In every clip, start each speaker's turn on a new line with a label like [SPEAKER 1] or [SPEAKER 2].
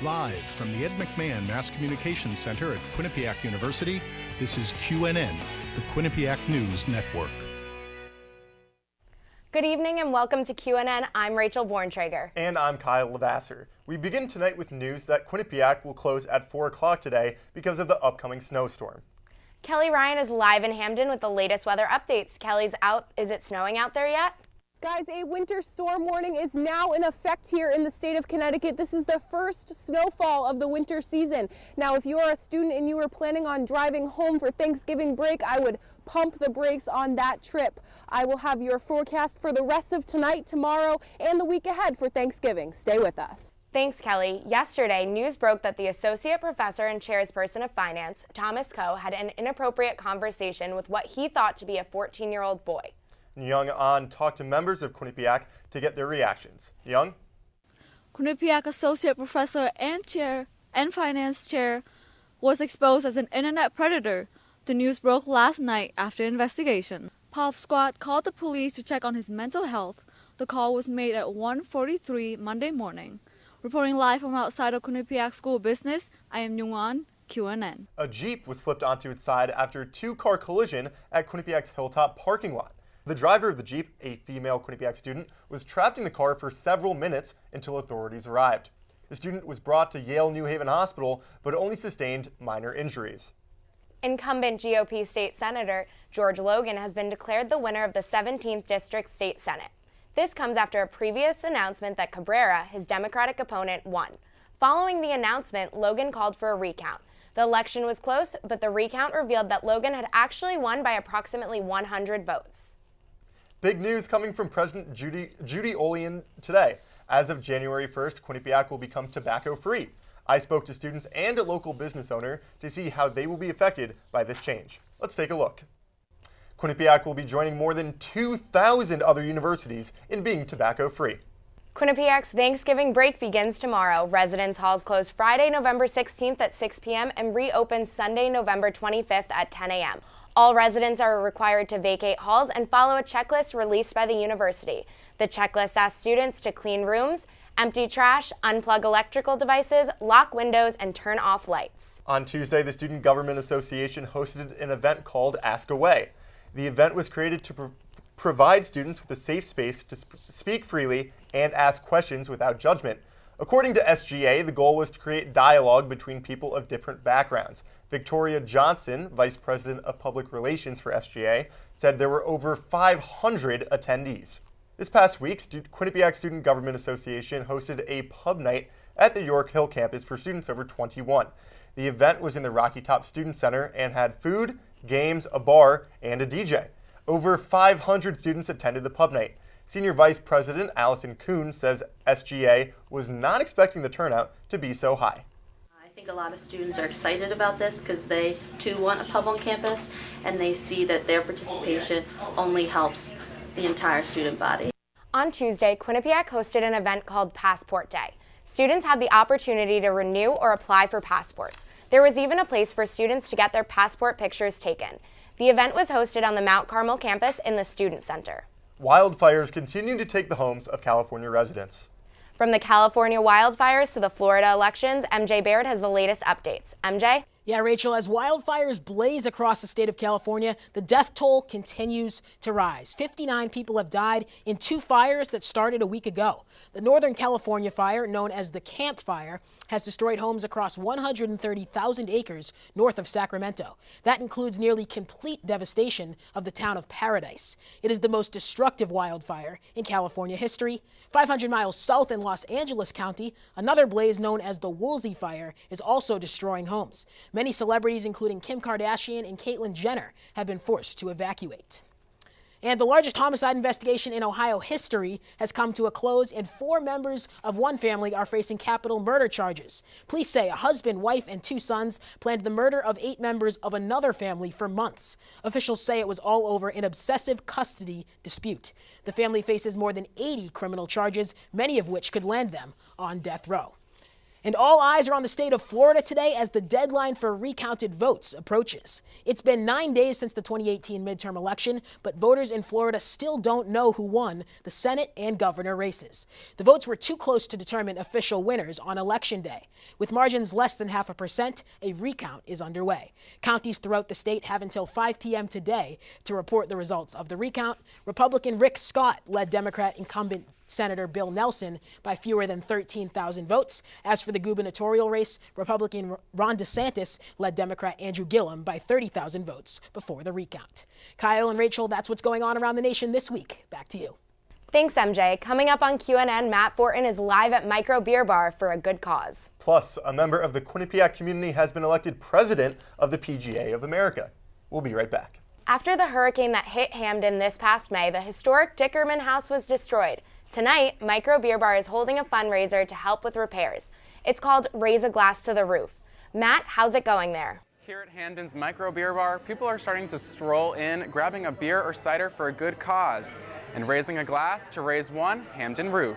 [SPEAKER 1] Live from the Ed McMahon Mass Communications Center at Quinnipiac University, this is QNN, the Quinnipiac News Network.
[SPEAKER 2] Good evening and welcome to QNN. I'm Rachel Borntrager.
[SPEAKER 3] And I'm Kyle Lavasser. We begin tonight with news that Quinnipiac will close at 4 o'clock today because of the upcoming snowstorm.
[SPEAKER 2] Kelly Ryan is live in Hamden with the latest weather updates. Kelly's out. Is it snowing out there yet?
[SPEAKER 4] Guys, a winter storm warning is now in effect here in the state of Connecticut. This is the first snowfall of the winter season. Now, if you're a student and you were planning on driving home for Thanksgiving break, I would pump the brakes on that trip. I will have your forecast for the rest of tonight, tomorrow, and the week ahead for Thanksgiving. Stay with us.
[SPEAKER 2] Thanks, Kelly. Yesterday, news broke that the associate professor and chairperson of finance, Thomas Coe, had an inappropriate conversation with what he thought to be a 14-year-old boy.
[SPEAKER 3] Young An talked to members of Quinnipiac to get their reactions. Young?
[SPEAKER 5] Quinnipiac associate professor and chair and finance chair was exposed as an internet predator. The news broke last night after investigation. Pop Squad called the police to check on his mental health. The call was made at 1:43 Monday morning. Reporting live from outside of Quinnipiac School of Business, I am Young An, QNN.
[SPEAKER 3] A Jeep was flipped onto its side after a two-car collision at Quinnipiac's Hilltop parking lot. The driver of the Jeep, a female Quinnipiac student, was trapped in the car for several minutes until authorities arrived. The student was brought to Yale New Haven Hospital, but only sustained minor injuries.
[SPEAKER 2] Incumbent GOP State Senator George Logan has been declared the winner of the 17th District State Senate. This comes after a previous announcement that Cabrera, his Democratic opponent, won. Following the announcement, Logan called for a recount. The election was close, but the recount revealed that Logan had actually won by approximately 100 votes.
[SPEAKER 3] Big news coming from President Judy Olean today. As of January 1st, Quinnipiac will become tobacco-free. I spoke to students and a local business owner to see how they will be affected by this change. Let's take a look. Quinnipiac will be joining more than 2,000 other universities in being tobacco-free.
[SPEAKER 2] Quinnipiac's Thanksgiving break begins tomorrow. Residence halls close Friday, November 16th at 6 p.m. and reopen Sunday, November 25th at 10 a.m. All residents are required to vacate halls and follow a checklist released by the university. The checklist asks students to clean rooms, empty trash, unplug electrical devices, lock windows, and turn off lights.
[SPEAKER 3] On Tuesday, the Student Government Association hosted an event called Ask Away. The event was created to provide students with a safe space to speak freely and ask questions without judgment. According to SGA, the goal was to create dialogue between people of different backgrounds. Victoria Johnson, Vice President of Public Relations for SGA, said there were over 500 attendees. This past week, Quinnipiac Student Government Association hosted a pub night at the York Hill campus for students over 21. The event was in the Rocky Top Student Center and had food, games, a bar, and a DJ. Over 500 students attended the pub night. Senior Vice President Allison Kuhn says SGA was not expecting the turnout to be so high.
[SPEAKER 6] I think a lot of students are excited about this because they too want a pub on campus and they see that their participation only helps the entire student body.
[SPEAKER 2] On Tuesday, Quinnipiac hosted an event called Passport Day. Students had the opportunity to renew or apply for passports. There was even a place for students to get their passport pictures taken. The event was hosted on the Mount Carmel campus in the Student Center.
[SPEAKER 3] Wildfires continue to take the homes of California residents.
[SPEAKER 2] From the California wildfires to the Florida elections, MJ Baird has the latest updates. MJ?
[SPEAKER 7] Yeah, Rachel, as wildfires blaze across the state of California, the death toll continues to rise. 59 people have died in two fires that started a week ago. The Northern California fire, known as the Camp Fire, has destroyed homes across 130,000 acres north of Sacramento. That includes nearly complete devastation of the town of Paradise. It is the most destructive wildfire in California history. 500 miles south in Los Angeles County, another blaze known as the Woolsey Fire is also destroying homes. Many celebrities, including Kim Kardashian and Caitlyn Jenner, have been forced to evacuate. And the largest homicide investigation in Ohio history has come to a close, and 4 members of one family are facing capital murder charges. Police say a husband, wife, and 2 sons planned the murder of 8 members of another family for months. Officials say it was all over an obsessive custody dispute. The family faces more than 80 criminal charges, many of which could land them on death row. And all eyes are on the state of Florida today as the deadline for recounted votes approaches. It's been 9 days since the 2018 midterm election, but voters in Florida still don't know who won the Senate and governor races. The votes were too close to determine official winners on Election Day. With margins less than 0.5%, a recount is underway. Counties throughout the state have until 5 p.m. today to report the results of the recount. Republican Rick Scott led Democrat incumbent Senator Bill Nelson by fewer than 13,000 votes. As for the gubernatorial race, Republican Ron DeSantis led Democrat Andrew Gillum by 30,000 votes before the recount. Kyle and Rachel, that's what's going on around the nation this week. Back to you.
[SPEAKER 2] Thanks, MJ. Coming up on QNN, Matt Fortin is live at Micro Beer Bar for a good cause.
[SPEAKER 3] Plus, a member of the Quinnipiac community has been elected president of the PGA of America. We'll be right back.
[SPEAKER 2] After the hurricane that hit Hamden this past May, the historic Dickerman House was destroyed. Tonight, Micro Beer Bar is holding a fundraiser to help with repairs. It's called Raise a Glass to the Roof. Matt, how's it going there?
[SPEAKER 8] Here at Hamden's Micro Beer Bar, people are starting to stroll in, grabbing a beer or cider for a good cause, and raising a glass to raise one Hamden roof.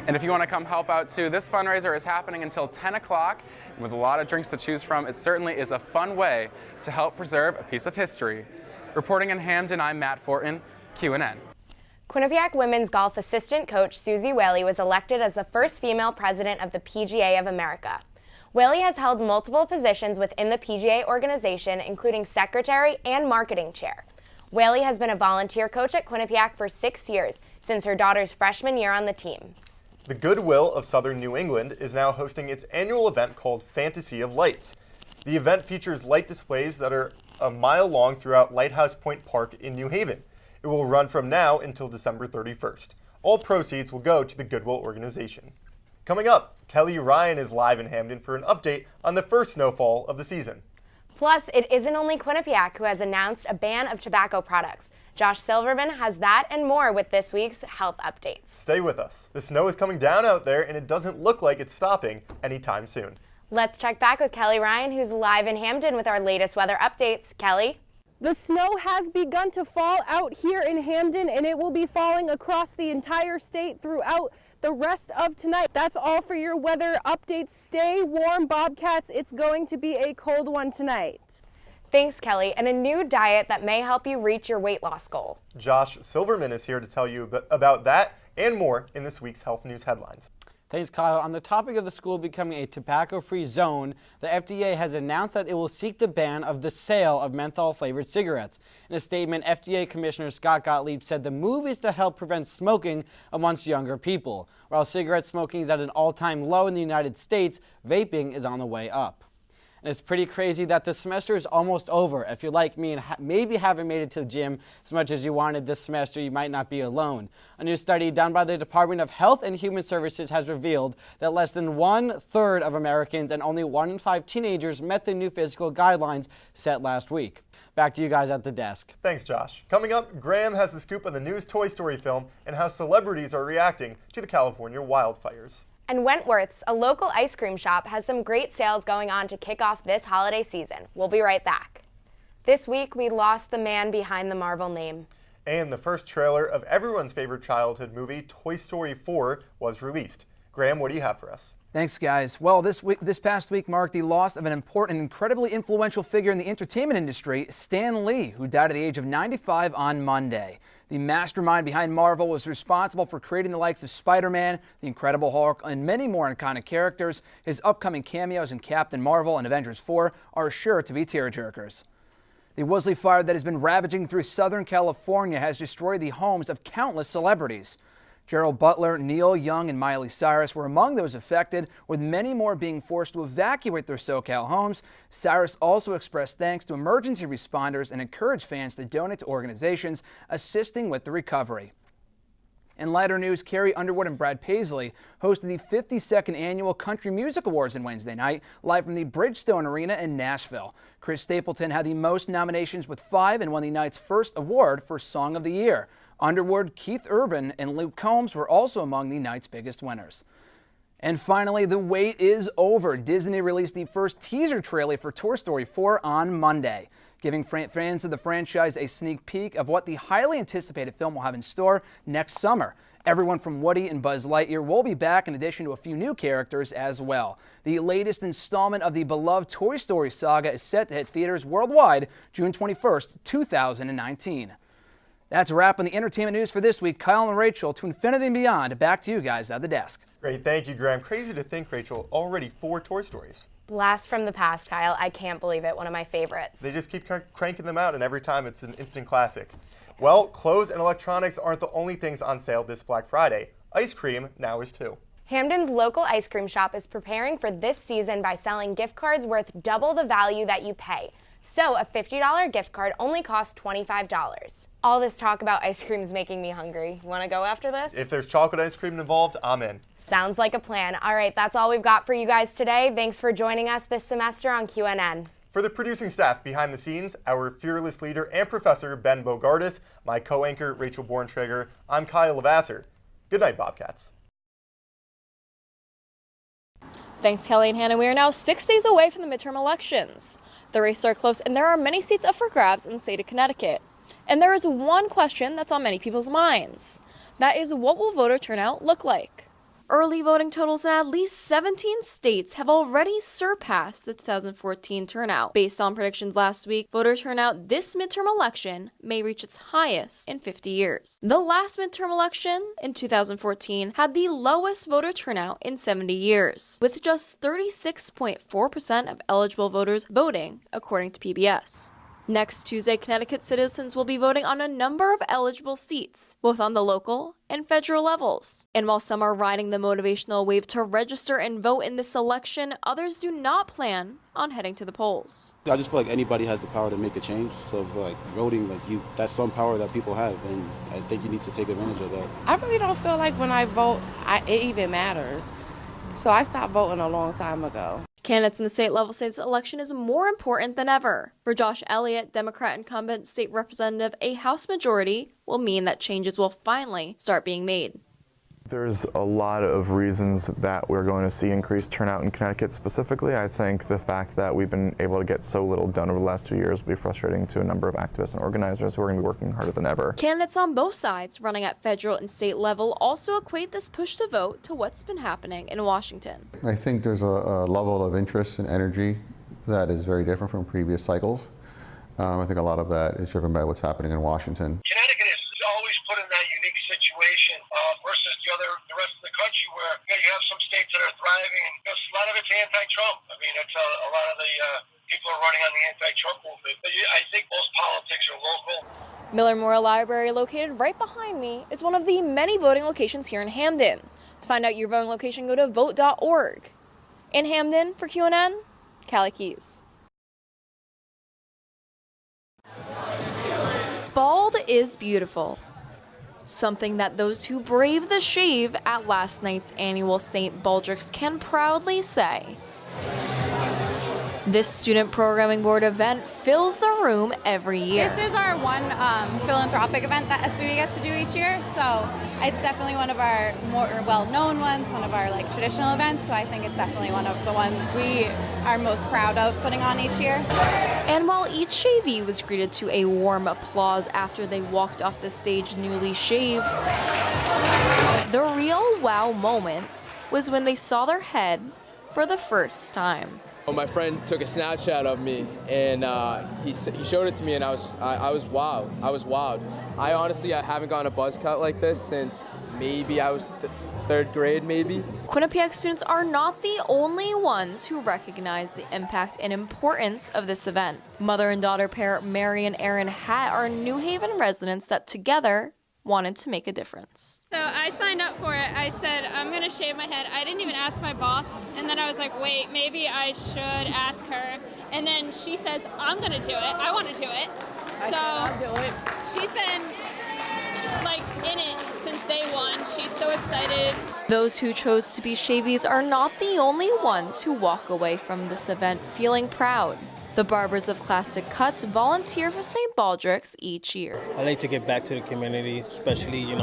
[SPEAKER 8] And if you want to come help out too, this fundraiser is happening until 10 o'clock. With a lot of drinks to choose from, it certainly is a fun way to help preserve a piece of history. Reporting in Hamden, I'm Matt Fortin, QNN.
[SPEAKER 2] Quinnipiac women's golf assistant coach Susie Whaley was elected as the first female president of the PGA of America. Whaley has held multiple positions within the PGA organization, including secretary and marketing chair. Whaley has been a volunteer coach at Quinnipiac for 6 years, since her daughter's freshman year on the team.
[SPEAKER 3] The Goodwill of Southern New England is now hosting its annual event called Fantasy of Lights. The event features light displays that are a mile long throughout Lighthouse Point Park in New Haven. It will run from now until December 31st. All proceeds will go to the Goodwill organization. Coming up, Kelly Ryan is live in Hamden for an update on the first snowfall of the season.
[SPEAKER 2] Plus, it isn't only Quinnipiac who has announced a ban of tobacco products. Josh Silverman has that and more with this week's health updates.
[SPEAKER 3] Stay with us. The snow is coming down out there and it doesn't look like it's stopping anytime soon.
[SPEAKER 2] Let's check back with Kelly Ryan, who's live in Hamden with our latest weather updates. Kelly?
[SPEAKER 4] The snow has begun to fall out here in Hamden, and it will be falling across the entire state throughout the rest of tonight. That's all for your weather updates. Stay warm, Bobcats. It's going to be a cold one tonight.
[SPEAKER 2] Thanks, Kelly. And a new diet that may help you reach your weight loss goal.
[SPEAKER 3] Josh Silverman is here to tell you about that and more in this week's health news headlines.
[SPEAKER 9] Thanks, Kyle. On the topic of the school becoming a tobacco-free zone, the FDA has announced that it will seek the ban of the sale of menthol-flavored cigarettes. In a statement, FDA Commissioner Scott Gottlieb said the move is to help prevent smoking amongst younger people. While cigarette smoking is at an all-time low in the United States, vaping is on the way up. And it's pretty crazy that the semester is almost over. If you're like me and maybe haven't made it to the gym as much as you wanted this semester, you might not be alone. A new study done by the Department of Health and Human Services has revealed that less than 1/3 of Americans and only 1 in 5 teenagers met the new physical guidelines set last week. Back to you guys at the desk.
[SPEAKER 3] Thanks, Josh. Coming up, Graham has the scoop on the newest Toy Story film and how celebrities are reacting to the California wildfires.
[SPEAKER 2] And Wentworth's, a local ice cream shop, has some great sales going on to kick off this holiday season. We'll be right back. This week, we lost the man behind the Marvel name.
[SPEAKER 3] And the first trailer of everyone's favorite childhood movie, Toy Story 4, was released. Graham, what do you have for us?
[SPEAKER 10] Thanks, guys. Well, this past week marked the loss of an important and incredibly influential figure in the entertainment industry, Stan Lee, who died at the age of 95 on Monday. The mastermind behind Marvel was responsible for creating the likes of Spider-Man, the Incredible Hulk, and many more iconic characters. His upcoming cameos in Captain Marvel and Avengers 4 are sure to be tearjerkers. The Woolsey fire that has been ravaging through Southern California has destroyed the homes of countless celebrities. Gerald Butler, Neil Young, and Miley Cyrus were among those affected, with many more being forced to evacuate their SoCal homes. Cyrus also expressed thanks to emergency responders and encouraged fans to donate to organizations assisting with the recovery. In lighter news, Carrie Underwood and Brad Paisley hosted the 52nd Annual Country Music Awards on Wednesday night, live from the Bridgestone Arena in Nashville. Chris Stapleton had the most nominations with 5 and won the night's first award for Song of the Year. Underwood, Keith Urban, and Luke Combs were also among the night's biggest winners. And finally, the wait is over. Disney released the first teaser trailer for Toy Story 4 on Monday, giving fans of the franchise a sneak peek of what the highly anticipated film will have in store next summer. Everyone from Woody and Buzz Lightyear will be back, in addition to a few new characters as well. The latest installment of the beloved Toy Story saga is set to hit theaters worldwide June 21st, 2019. That's a wrap on the entertainment news for this week. Kyle and Rachel, to infinity and beyond. Back to you guys at the desk.
[SPEAKER 3] Great, thank you, Graham. Crazy to think, Rachel, already 4 Toy Stories.
[SPEAKER 2] Blast from the past, Kyle. I can't believe it. One of my favorites.
[SPEAKER 3] They just keep cranking them out, and every time it's an instant classic. Well, clothes and electronics aren't the only things on sale this Black Friday. Ice cream now is too.
[SPEAKER 2] Hamden's local ice cream shop is preparing for this season by selling gift cards worth double the value that you pay. So a $50 gift card only costs $25. All this talk about ice cream is making me hungry. Want to go after this?
[SPEAKER 3] If there's chocolate ice cream involved, I'm in.
[SPEAKER 2] Sounds like a plan. All right, that's all we've got for you guys today. Thanks for joining us this semester on QNN.
[SPEAKER 3] For the producing staff behind the scenes, our fearless leader and professor, Ben Bogardus, my co-anchor, Rachel Borntrager, I'm Kyle Lavasser. Good night, Bobcats.
[SPEAKER 11] Thanks, Kelly and Hannah. We are now 6 days away from the midterm elections. The races are close, and there are many seats up for grabs in the state of Connecticut. And there is one question that's on many people's minds. That is, what will voter turnout look like? Early voting totals in at least 17 states have already surpassed the 2014 turnout. Based on predictions last week, voter turnout this midterm election may reach its highest in 50 years. The last midterm election in 2014 had the lowest voter turnout in 70 years, with just 36.4% of eligible voters voting, according to PBS. Next Tuesday, Connecticut citizens will be voting on a number of eligible seats, both on the local and federal levels. And while some are riding the motivational wave to register and vote in this election, others do not plan on heading to the polls.
[SPEAKER 12] I just feel like anybody has the power to make a change. So like voting, that's some power that people have, and I think you need to take advantage of that.
[SPEAKER 13] I really don't feel like when I vote, it even matters. So I stopped voting a long time ago.
[SPEAKER 11] Candidates in the state level say this election is more important than ever. For Josh Elliott, Democrat incumbent state representative, a House majority will mean that changes will finally start being made.
[SPEAKER 14] There's a lot of reasons that we're going to see increased turnout in Connecticut specifically. I think the fact that we've been able to get so little done over the last 2 years will be frustrating to a number of activists and organizers who are going to be working harder than ever.
[SPEAKER 11] Candidates on both sides running at federal and state level also equate this push to vote to what's been happening in Washington.
[SPEAKER 15] I think there's a level of interest and energy that is very different from previous cycles. I think a lot of that is driven by what's happening in Washington.
[SPEAKER 16] Connecticut is always put in that unique situation versus the rest of the country where you have some states that are thriving, and a lot of it's anti-Trump. I mean, it's a lot of the people are running on the anti-Trump movement. But I think most politics are local.
[SPEAKER 11] Miller Memorial Library, located right behind me, is one of the many voting locations here in Hamden. To find out your voting location, go to vote.org. In Hamden, for QNN, Cali Kees. Bald is beautiful. Something that those who brave the shave at last night's annual St. Baldrick's can proudly say. This student programming board event fills the room every year.
[SPEAKER 17] This is our one philanthropic event that SBB gets to do each year, so it's definitely one of our more well-known ones, one of our traditional events, so I think it's definitely one of the ones we are most proud of putting on each year.
[SPEAKER 11] And while each shavee was greeted to a warm applause after they walked off the stage newly shaved, the real wow moment was when they saw their head for the first time.
[SPEAKER 18] My friend took a Snapchat of me, and he showed it to me, and I was wowed. I was wowed. I honestly haven't gotten a buzz cut like this since maybe I was third grade, maybe.
[SPEAKER 11] Quinnipiac students are not the only ones who recognize the impact and importance of this event. Mother and daughter pair Mary and Aaron Hatt are New Haven residents that together wanted to make a difference.
[SPEAKER 19] So I signed up for it. I said, I'm going to shave my head. I didn't even ask my boss. And then I was like, wait, maybe I should ask her. And then she says, I'm going to do it. I want to do it. I'll do it. She's been in it since day one. She's so excited.
[SPEAKER 11] Those who chose to be shavies are not the only ones who walk away from this event feeling proud. The barbers of Classic Cuts volunteer for St. Baldrick's each year.
[SPEAKER 20] I like to give back to the community, especially in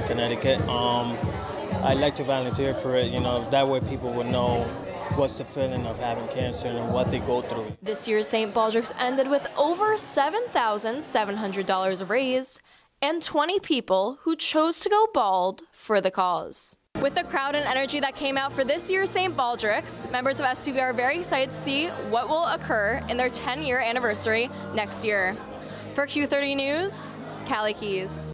[SPEAKER 20] Connecticut. I like to volunteer for it, that way people would know what's the feeling of having cancer and what they go through.
[SPEAKER 11] This year's St. Baldrick's ended with over $7,700 raised and 20 people who chose to go bald for the cause. With the crowd and energy that came out for this year's St. Baldrick's, members of SPB are very excited to see what will occur in their 10-year anniversary next year. For Q30 News, Cali Kees.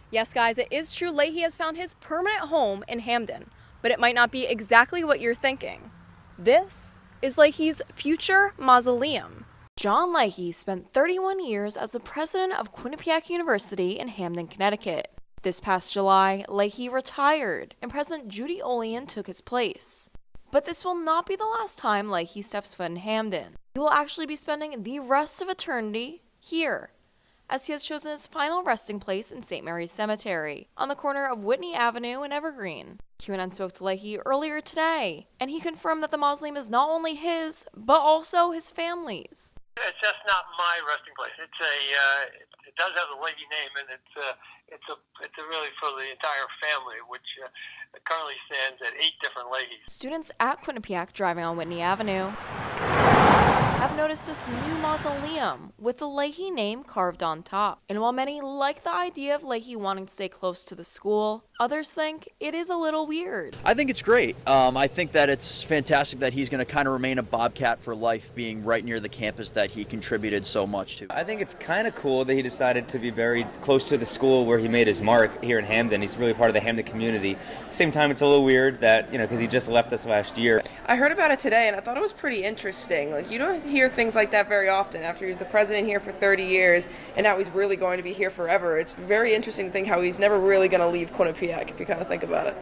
[SPEAKER 11] Yes, guys, it is true Leahy has found his permanent home in Hamden, but it might not be exactly what you're thinking. This is Leahy's future mausoleum. John Leahy spent 31 years as the president of Quinnipiac University in Hamden, Connecticut. This past July, Leahy retired, and President Judy Olian took his place. But this will not be the last time Leahy steps foot in Hamden. He will actually be spending the rest of eternity here, as he has chosen his final resting place in St. Mary's Cemetery, on the corner of Whitney Avenue and Evergreen. QAnon spoke to Leahy earlier today, and he confirmed that the mausoleum is not only his, but also his family's.
[SPEAKER 16] It's just not my resting place. It does have the Leahy name, and it's really for the entire family, which currently stands at 8 different Leahys.
[SPEAKER 11] Students at Quinnipiac driving on Whitney Avenue have noticed this new mausoleum with the Leahy name carved on top. And while many like the idea of Leahy wanting to stay close to the school, others think it is a little weird.
[SPEAKER 21] I think it's great. I think that it's fantastic that he's going to kind of remain a Bobcat for life, being right near the campus that he contributed so much to.
[SPEAKER 22] I think it's kind of cool that he decided to be very close to the school where he made his mark here in Hamden. He's really part of the Hamden community. At the same time, it's a little weird that, because he just left us last year.
[SPEAKER 23] I heard about it today and I thought it was pretty interesting. Like, you don't hear things like that very often. After he was the president here for 30 years and now he's really going to be here forever. It's very interesting to think how he's never really going to leave Quinnipiac, if you kind of think about it.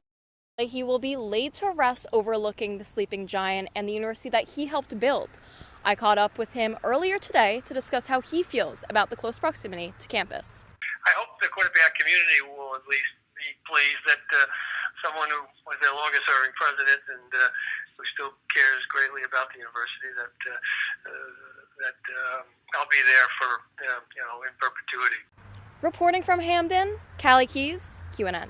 [SPEAKER 11] Leahy will be laid to rest overlooking the sleeping giant and the university that he helped build. I caught up with him earlier today to discuss how he feels about the close proximity to campus.
[SPEAKER 16] I hope the Quinnipiac community will at least be pleased that someone who was their longest serving president and who still cares greatly about the university, that I'll be there for, in perpetuity.
[SPEAKER 11] Reporting from Hamden, Cali Kees, QNN.